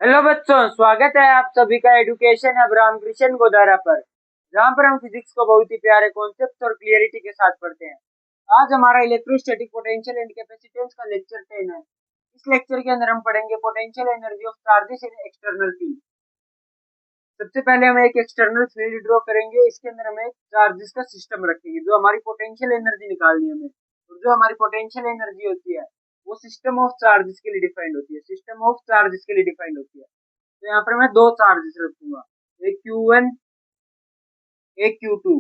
Hello बच्चों, स्वागत है आप सभी का एजुकेशन हब रामकृष्ण गोदारा पर, जहाँ पर हम फिजिक्स को बहुत ही प्यारे कॉन्सेप्ट और क्लियरिटी के साथ पढ़ते हैं। आज हमारा इलेक्ट्रोस्टैटिक पोटेंशियल एंड कैपेसिटेंस का लेक्चर 10 है। इस लेक्चर के अंदर हम पढ़ेंगे potential energy of charges in external field. सबसे पहले हम एक एक्सटर्नल फील्ड ड्रॉ करेंगे। इसके अंदर हम एक चार्जेस का सिस्टम रखेंगे जो हमारी पोटेंशियल एनर्जी निकालनी है हमें, और जो हमारी पोटेंशियल एनर्जी होती है वो सिस्टम ऑफ चार्जेस के लिए डिफाइंड होती है। सिस्टम ऑफ चार्जेस के लिए डिफाइंड होती है। तो यहाँ पर मैं दो चार्जेस रखूंगा, एक Q1 एक Q2।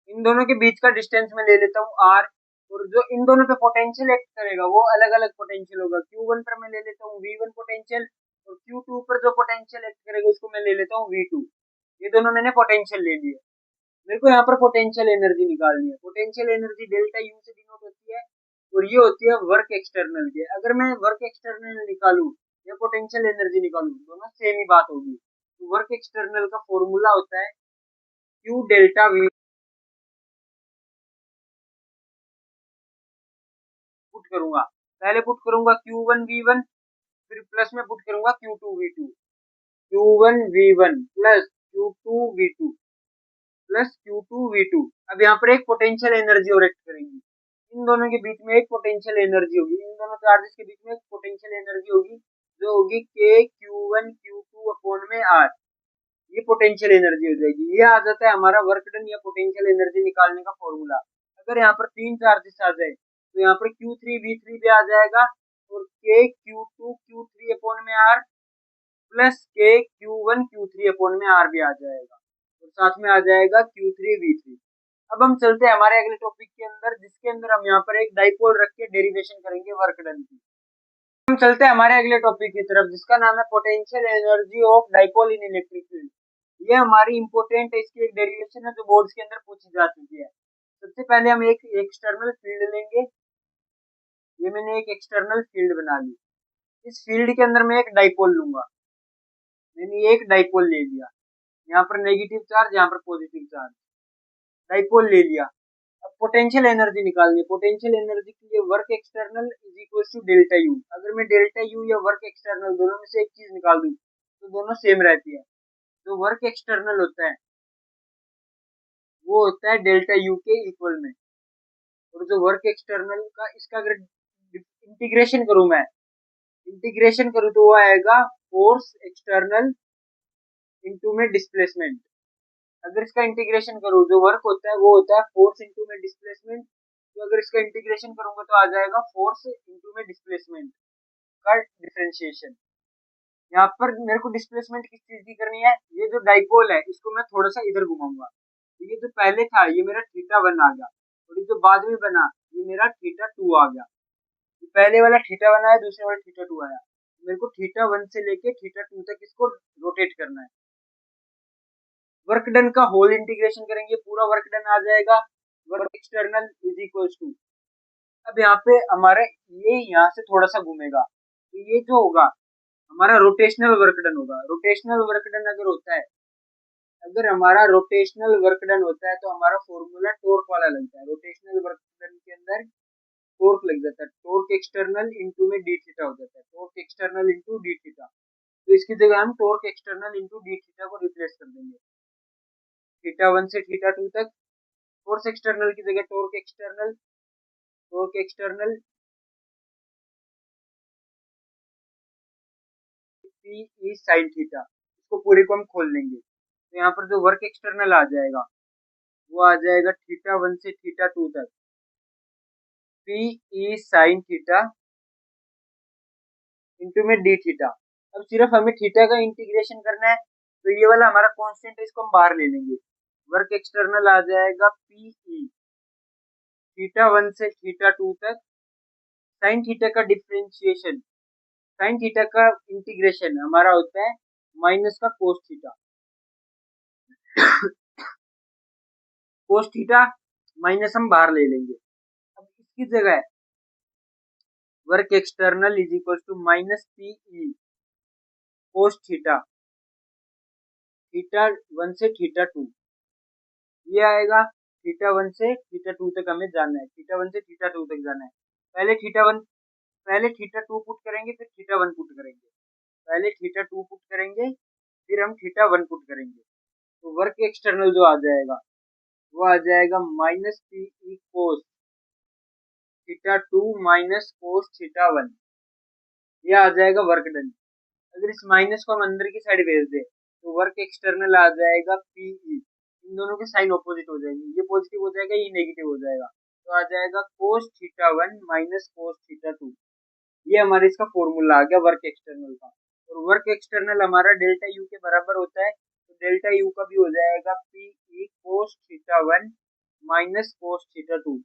इन दोनों के बीच का डिस्टेंस मैं ले लेता हूँ R, और जो इन दोनों पे पोटेंशियल एक्ट करेगा वो अलग अलग पोटेंशियल होगा। Q1 पर मैं ले लेता हूँ V1 पोटेंशियल, और Q2 पर जो पोटेंशियल एक्ट करेगा उसको मैं ले लेता हूँ V2। ये दोनों मैंने पोटेंशियल ले लिए। मेरे को यहाँ पर पोटेंशियल एनर्जी निकालनी है। पोटेंशियल एनर्जी डेल्टा यू से डिनोट होती है, और ये होती है वर्क एक्सटर्नल के। अगर मैं वर्क एक्सटर्नल निकालूं या पोटेंशियल एनर्जी निकालूं, दोनों सेम ही बात होगी। तो वर्क एक्सटर्नल का फॉर्मूला होता है क्यू डेल्टा वी। पुट करूंगा, पहले पुट करूंगा Q1 V1, फिर प्लस में पुट करूंगा Q2 V2। Q1 V1 plus Q2 V2 plus Q2 V2। अब यहाँ पर एक पोटेंशियल एनर्जी और एक्ट करेंगी। इन दोनों के बीच में एक पोटेंशियल एनर्जी होगी, इन दोनों चार्जेस के बीच में एक पोटेंशियल एनर्जी होगी जो होगी KQ1 Q2 अपॉन में R। ये पोटेंशियल एनर्जी हो जाएगी। ये आ जाता है हमारा वर्क डन या पोटेंशियल एनर्जी निकालने का फॉर्मूला। अगर यहाँ पर तीन चार्जेस आ जाए तो यहाँ पर Q3V3 भी आ जाएगा, और KQ2Q3 अपॉन में R प्लस KQ1Q3 अपॉन में R भी आ जाएगा, और साथ में आ जाएगा Q3V3। अब हम चलते हैं हमारे अगले टॉपिक के अंदर, जिसके अंदर हम यहाँ पर एक डाइपोल रख के डेरिवेशन करेंगे वर्क डन की। हम चलते हैं हमारे अगले टॉपिक की तरफ, जिसका नाम है potential energy of dipole in electric field. ये हमारी इंपॉर्टेंट है, इसकी एक डेरिवेशन है जो बोर्ड्स के अंदर पूछी जा चुकी है। सबसे पहले हम एक एक्सटर्नल फील्ड लेंगे। ये मैंने एक एक्सटर्नल फील्ड बना ली। इस फील्ड के अंदर मैं एक डाइपोल लूंगा। मैंने एक डाइपोल ले लिया, यहाँ पर नेगेटिव चार्ज, यहाँ पर पॉजिटिव चार्ज। डाइपोल ले लिया। अब पोटेंशियल एनर्जी निकालनी है। पोटेंशियल एनर्जी के लिए work external is equal to delta U. अगर मैं डेल्टा यू या वर्क एक्सटर्नल दोनों में से एक चीज निकाल दूं तो दोनों सेम रहती है। जो वर्क एक्सटर्नल होता है वो होता है डेल्टा यू के इक्वल में, और जो वर्क एक्सटर्नल का इसका अगर इंटीग्रेशन करूं मैं, इंटीग्रेशन करूं तो वो आएगा फोर्स एक्सटर्नल इनटू में डिस्प्लेसमेंट। अगर इसका इंटीग्रेशन करूं जो वर्क होता है वो होता है फोर्स इनटू में डिस्प्लेसमेंट। तो अगर इसका इंटीग्रेशन करूंगा तो आ जाएगा फोर्स इनटू में डिस्प्लेसमेंट का डिफरेंशिएशन। यहाँ पर मेरे को डिस्प्लेसमेंट किस चीज की करनी है, ये जो डाइपोल है इसको मैं थोड़ा सा इधर घुमाऊंगा। तो ये जो पहले था ये मेरा θ1 आ गया, और ये जो बाद में बना ये मेरा θ2 आ गया। तो पहले वाला θ1 आया, दूसरे वाला θ2 आया। मेरे को θ1 से लेके θ2 तक इसको रोटेट करना है। वर्क डन का होल इंटीग्रेशन करेंगे, पूरा वर्क डन आ जाएगा work external is equal to. अब यहाँ पे हमारा ये यहाँ से थोड़ा सा घूमेगा, तो ये जो होगा हमारा रोटेशनल वर्क डन होगा। रोटेशनल वर्क डन अगर होता है, अगर हमारा रोटेशनल वर्क डन होता है तो हमारा फॉर्मूला टॉर्क वाला लगता है। रोटेशनल वर्क डन के अंदर टॉर्क लग जाता है। टॉर्क एक्सटर्नल इनटू में डी थीटा हो जाता है। Torque external into D theta. तो इसकी जगह हम torque external into D theta को रिप्लेस कर देंगे। θ1 से θ2 तक फोर्स एक्सटर्नल की जगह torque external, torque external P E sine theta. इसको पूरे को हम खोल लेंगे, तो यहाँ पर जो वर्क एक्सटर्नल आ जाएगा वो आ जाएगा θ1 से θ2 तक P E sine theta into में डी थीटा। अब सिर्फ हमें थीटा का इंटीग्रेशन करना है, तो ये वाला हमारा कांस्टेंट है, इसको हम बाहर ले लेंगे। वर्क एक्सटर्नल आ जाएगा पी ई θ1 से θ2 तक साइन थीटा का डिफरेंशिएशन, साइन थीटा का इंटीग्रेशन हमारा होता है माइनस का cos theta. Cos theta minus हम बाहर ले लेंगे। अब इसकी जगह work external is equal to minus P E cos theta, θ1 से θ2। ये आएगा θ1 से θ2 तक हमें जाना है, θ1 से θ2 तक जाना है। पहले θ1 पहले θ2 पुट करेंगे, फिर θ1 पुट करेंगे। पहले θ2 पुट करेंगे, फिर हम θ1 पुट करेंगे। तो वर्क एक्सटर्नल जो आ जाएगा वो आ जाएगा माइनस PE कोस θ2 माइनस कोस θ1, ये आ जाएगा वर्क डन। अगर इस माइनस को हम अंदर की साइड भेज दें तो वर्क एक्सटर्नल आ जाएगा PE, इन दोनों की साइन ऑपोजिट हो जाएगी, ये पॉजिटिव हो जाएगा, ये नेगेटिव हो जाएगा, तो आ जाएगा कोस θ1 माइनस कोस θ2। ये हमारे इसका फॉर्मूला आ गया वर्क एक्सटर्नल का। और वर्क एक्सटर्नल हमारा डेल्टा यू के बराबर होता है, तो डेल्टा यू का भी हो जाएगा PE कोस θ1 माइनस कोस θ2।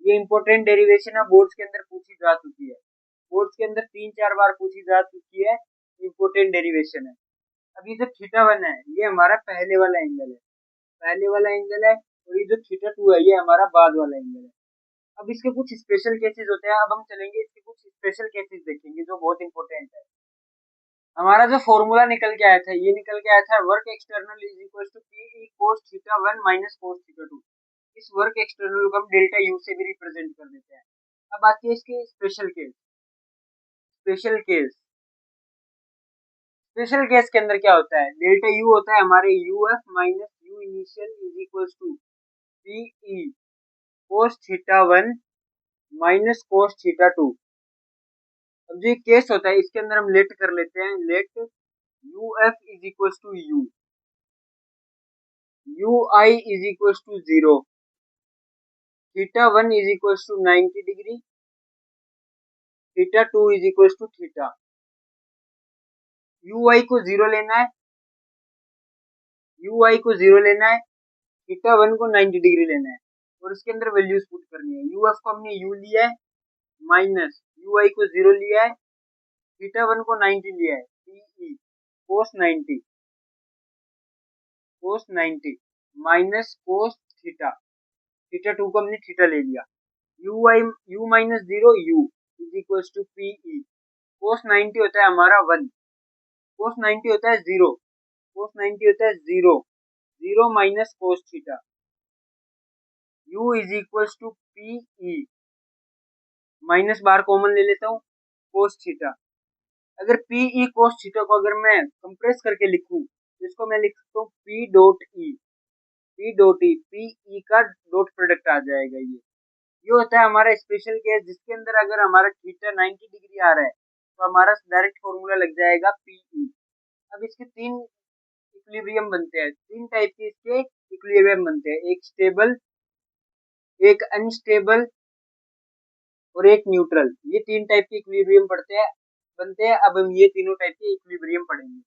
ये इंपॉर्टेंट डेरिवेशन है, बोर्ड्स के अंदर पूछी जा चुकी है, बोर्ड्स के अंदर 3-4 बार पूछी जा चुकी है, इंपॉर्टेंट डेरिवेशन है। अब ये जो θ1 है ये हमारा पहले वाला एंगल है, पहले वाला एंगल है, और ये जो θ2 है ये हमारा बाद वाला एंगल है। अब इसके कुछ स्पेशल केसेस होते हैं, अब हम चलेंगे इसके कुछ स्पेशल केसेस देखेंगे जो बहुत इंपॉर्टेंट है। हमारा जो फॉर्मूला निकल के आया था, ये निकल के आया था work external is equal to PE cos θ1 minus cos θ2। इस वर्क एक्सटर्नल को हम डेल्टा यू से भी रिप्रेजेंट कर देते हैं। अब आती है इसके special case. Special case, special case के अंदर क्या होता है, डेल्टा यू होता है हमारे UF minus U initial is equal to PE cos θ1 minus cos θ2। अब जो केस होता है इसके अंदर हम लेट कर लेते हैं, let UF is equal to U, UI is equal to 0, θ1 is equal to 90 degree, θ2 is equal to theta. UI को 0 लेना है, UI को 0 लेना है, θ1 को 90 डिग्री लेना है, और इसके अंदर वैल्यूज पुट करनी है। UF को हमने U लिया है, माइनस UI को 0 लिया है, θ1 को 90 लिया है, PE cos 90 minus cos theta, θ2 को हमने थीटा ले लिया, U minus 0 U is equal to PE cos 90 होता है हमारा 1, कोस 90 होता है 0, कोस 90 होता है 0 minus cos theta, U is equal to PE, minus बार कॉमन ले लेता हूँ, कोस थीटा। अगर PE कोस थीटा को अगर मैं कंप्रेस करके लिखूं तो इसको मैं लिख सकता हूँ P डॉट E, PE का डॉट प्रोडक्ट आ जाएगा। ये होता है हमारा स्पेशल केस, जिसके अंदर अगर हमारा थीटा 90 डिग्री आ रहा है तो हमारा डायरेक्ट फॉर्मूला लग जाएगा PE। अब इसके 3 इक्विलिब्रियम बनते हैं, 3 टाइप के इसके इक्विलिब्रियम बनते हैं, एक स्टेबल, एक अनस्टेबल और एक न्यूट्रल। ये 3 टाइप के इक्विलिब्रियम बनते हैं। अब हम ये तीनों टाइप के इक्विलिब्रियम पढ़ेंगे।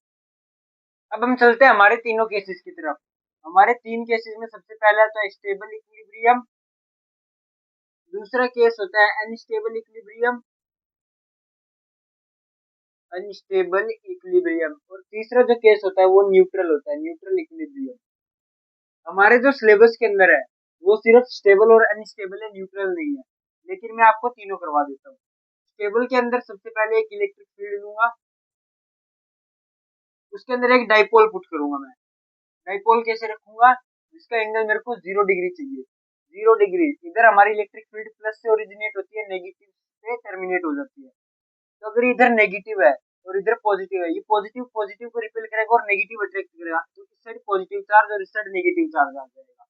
अब हम चलते हैं हमारे तीनों केसेस की तरफ। हमारे 3 केसेस में सबसे पहला आता है स्टेबल इक्विलिब्रियम, दूसरा केस होता है अनस्टेबल इक्विलिब्रियम, और तीसरा जो केस होता है वो न्यूट्रल होता है, न्यूट्रल इक्विलिब्रियम। हमारे जो सिलेबस के अंदर है वो सिर्फ स्टेबल और अनस्टेबल है, न्यूट्रल नहीं है, लेकिन मैं आपको तीनों करवा देता हूँ। स्टेबल के अंदर सबसे पहले एक इलेक्ट्रिक फील्ड लूंगा, उसके अंदर एक डाइपोल पुट करूंगा। मैं डाइपोल कैसे रखूंगा, जिसका एंगल मेरे को 0 डिग्री चाहिए, 0 डिग्री। इधर हमारी इलेक्ट्रिक फील्ड प्लस से ओरिजिनेट होती है, नेगेटिव से टर्मिनेट हो जाती है। तो अगर इधर नेगेटिव है और इधर पॉजिटिव है, ये पॉजिटिव पॉजिटिव को रिपेल करेगा और नेगेटिव अट्रैक्ट करेगा, तो इस साइड पॉजिटिव चार्ज और इस साइड नेगेटिव चार्ज आ जाएगा।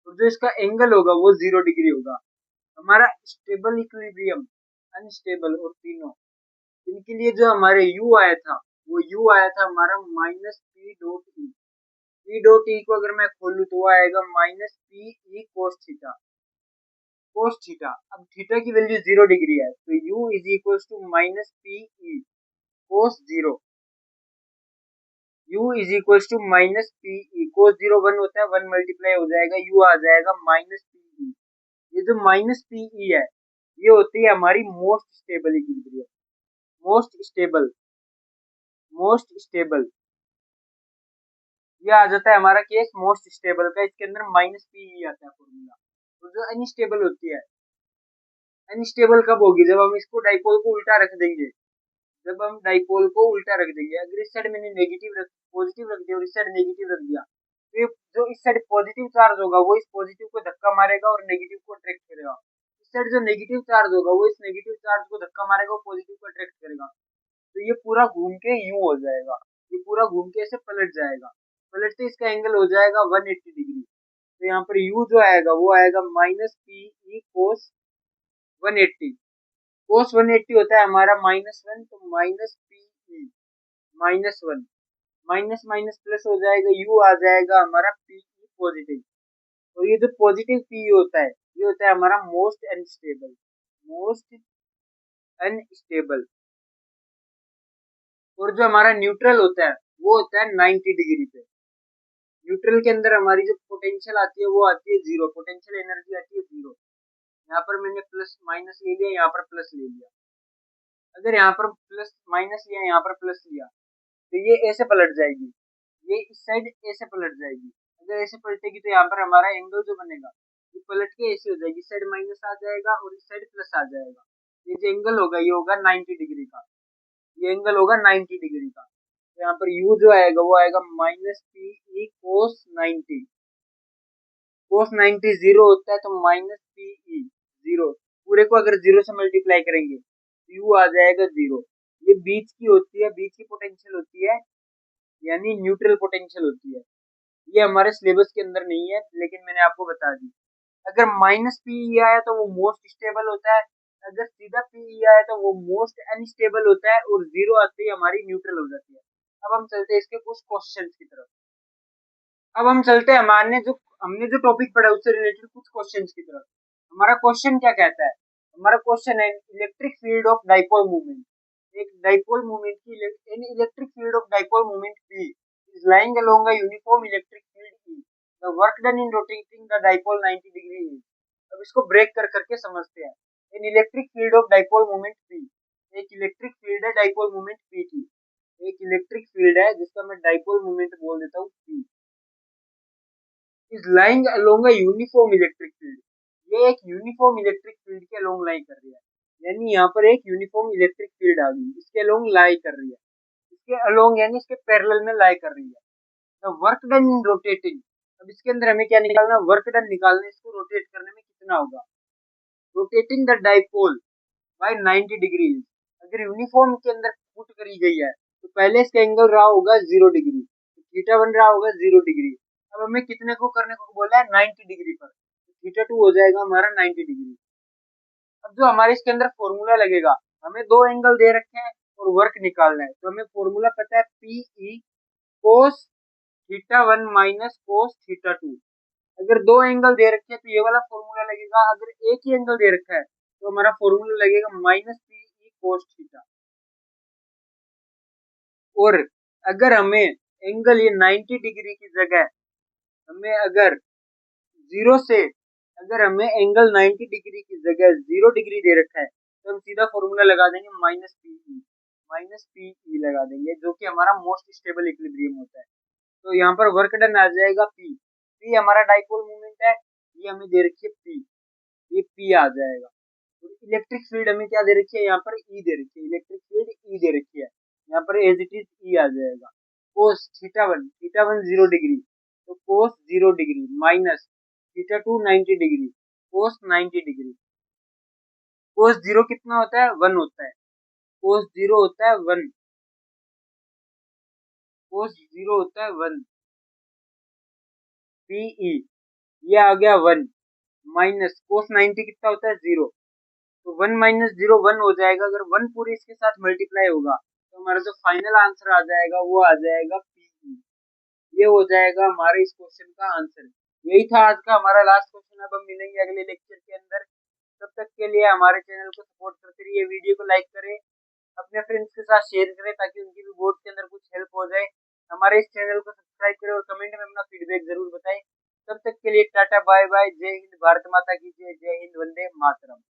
और जो इसका एंगल होगा वो 0 डिग्री होगा। हमारा स्टेबल इक्विलिब्रियम, अनस्टेबल और तीनों, इनके लिए जो हमारे U आया था वो U आया था हमारा minus P dot E। P dot E को अगर मैं खोलूं तो वो आएगा minus PE cos theta, cos theta. अब थीटा की वैल्यू 0 डिग्री है, तो U is equal to minus PE cos 0, U is equal to minus PE cos 0 1 होता है, 1 मल्टीप्लाई हो जाएगा, U आ जाएगा माइनस PE। ये जो माइनस PE है ये होती है हमारी most stable equilibrium, most stable. ये आ जाता है हमारा केस मोस्ट स्टेबल का, इसके अंदर माइनस PE आता है फॉर्मूला। तो जो अनस्टेबल होती है, अनस्टेबल कब होगी, जब हम इसको डाइपोल को उल्टा रख देंगे, जब हम डाइपोल को उल्टा रख देंगे। अगर इस साइड मैंने पॉजिटिव रख दिया और इस साइड नेगेटिव रख दिया, तो जो इस साइड पॉजिटिव चार्ज होगा वो इस पॉजिटिव को धक्का मारेगा और नेगेटिव को अट्रैक्ट करेगा। इस साइड जो नेगेटिव चार्ज होगा वो इस नेगेटिव चार्ज को धक्का मारेगा और पॉजिटिव को अट्रैक्ट करेगा। ये पूरा घूम के यूं हो जाएगा, ये पूरा घूम के ऐसे पलट जाएगा, पलटते इसका एंगल हो जाएगा 180 डिग्री। तो यहाँ पर u जो आएगा वो आएगा माइनस पी ई कोस 180। कोस 180 होता है हमारा -1, तो माइनस पी ई -1, माइनस माइनस प्लस हो जाएगा, u आ जाएगा हमारा पी ई पॉजिटिव। तो ये जो पॉजिटिव पी होता है ये होता है हमारा मोस्ट अनस्टेबल, मोस्ट अनस्टेबल। और जो हमारा न्यूट्रल होता है वो होता है 90 डिग्री पे। न्यूट्रल के अंदर हमारी जो पोटेंशियल आती है वो आती है जीरो, पोटेंशियल एनर्जी आती है जीरो। यहाँ पर मैंने प्लस माइनस ले लिया, यहाँ पर प्लस ले लिया। अगर यहाँ पर प्लस माइनस लिया, यहाँ पर प्लस लिया, तो ये ऐसे पलट जाएगी, ये इस साइड ऐसे पलट जाएगी। अगर ऐसे पलटेगी तो यहाँ पर हमारा एंगल जो बनेगा ये पलट के ऐसे हो जाएगी, इस साइड माइनस आ जाएगा और इस साइड प्लस आ जाएगा। ये जो एंगल होगा ये होगा 90 डिग्री का, ये एंगल होगा 90 डिग्री का। तो यहाँ पर u जो आएगा वो आएगा माइनस पी ई कोस 90। कोस 90 जीरो होता है तो माइनस पी ई जीरो, पूरे को अगर जीरो से मल्टीप्लाई करेंगे तो u आ जाएगा जीरो। ये बीच की होती है, बीच की पोटेंशियल होती है, यानी न्यूट्रल पोटेंशियल होती है। ये हमारे सिलेबस के अंदर नहीं है लेकिन मैंने आपको बता दी। अगर माइनस पी आया तो वो मोस्ट स्टेबल होता है, अगर सीधा पी आया तो वो मोस्ट अनस्टेबल होता है, और जीरो आते ही हमारी न्यूट्रल हो जाती है। अब हम चलते हैं इसके कुछ क्वेश्चंस की तरफ। अब हम चलते हैं हमने जो टॉपिक पढ़ा उससे रिलेटेड कुछ क्वेश्चंस की तरफ। हमारा क्वेश्चन क्या कहता है? हमारा क्वेश्चन है electric field of dipole movement. एक डाइपोल मूवमेंट की electric field of dipole movement P is lying along a uniform electric field E. The work done in rotating the dipole 90 degree is. अब इसको break कर करके समझते हैं। इन electric field of dipole movement P, एक electric field है dipole movement P की, एक इलेक्ट्रिक फील्ड है जिसका मैं डाइपोल मूवमेंट बोल देता हूँ P, is lying along a uniform electric field. ये एक यूनिफॉर्म इलेक्ट्रिक फील्ड के अलोंग लाई कर रही है, यानी यहाँ पर एक यूनिफॉर्म इलेक्ट्रिक फील्ड आ गई, इसके अलोंग लाई कर रही है, इसके अलोंग यानी इसके पैरेलल में लाई कर रही है। The work done in rotating, अब इसके अंदर हमें क्या निकालना? वर्क डन निकालना, इसको रोटेट करने में कितना होगा। Rotating the dipole by 90 degree, अगर यूनिफॉर्म के अंदर पुट करी गई है तो पहले इसका एंगल रहा होगा 0 डिग्री, तो थीटा बन रहा होगा 0 डिग्री। अब हमें कितने को करने को बोला है? 90 डिग्री पर, तो थीटा 2 हो जाएगा हमारा 90 डिग्री। अब जो हमारे इसके अंदर फॉर्मूला लगेगा, हमें दो एंगल दे रखे हैं और वर्क निकालना है, तो हमें फॉर्मूला पता है P E cos theta 1 minus cos theta 2। अगर दो एंगल दे रखे हैं तो ये वाला फॉर्मूला लगेगा, अगर एक ही एंगल दे रखा है तो हमारा फॉर्मूला लगेगा minus P E cos theta. और अगर हमें एंगल ये 90 डिग्री की जगह हमें अगर जीरो से, अगर हमें एंगल 90 डिग्री की जगह 0 डिग्री दे रखा है तो हम सीधा फॉर्मूला लगा देंगे माइनस पी ई लगा देंगे, जो कि हमारा मोस्ट स्टेबल इक्विलिब्रियम होता है। तो यहाँ पर वर्क डन आ जाएगा पी हमारा डाइपोल मूवमेंट है, ये हमें दे रखी है पी, ये पी आ जाएगा। इलेक्ट्रिक फील्ड हमें क्या दे रखी है? यहाँ पर ई दे रखी है, इलेक्ट्रिक फील्ड ई दे रखी है, यहाँ पर एज इट इज ई आ जाएगा। कोस थीटा 1 0 डिग्री, तो कोस 0 डिग्री माइनस थीटा 2 90 डिग्री, कोस 90 डिग्री। कोस 0 कितना होता है? 1 होता है, कोस 0 होता है 1, कोस 0 होता है 1 पीई, ये आ गया 1 माइनस कोस 90 कितना होता है? 0, तो 1 माइनस 0 1 हो जाएगा। अगर 1 पूरे इसके साथ मल्टीप्लाई होगा तो हमारा जो फाइनल आंसर आ जाएगा वो आ जाएगा पीई। ये हो जाएगा हमारे इस क्वेश्चन का आंसर। यही था आज का हमारा लास्ट क्वेश्चन। अब हम मिलेंगे अगले लेक्चर के अंदर, तब तक के लिए हमारे चैनल को सपोर्ट करते रहिए, वीडियो को लाइक करें, अपने फ्रेंड्स के साथ शेयर करें ताकि उनकी भी बोर्ड के अंदर कुछ हेल्प हो जाए। हमारे इस चैनल को सब्सक्राइब करें और कमेंट में अपना फीडबैक जरूर बताएं। तब तक के लिए टाटा बाय बाय, जय हिंद, भारत माता की जय, जय हिंद, वंदे मातरम।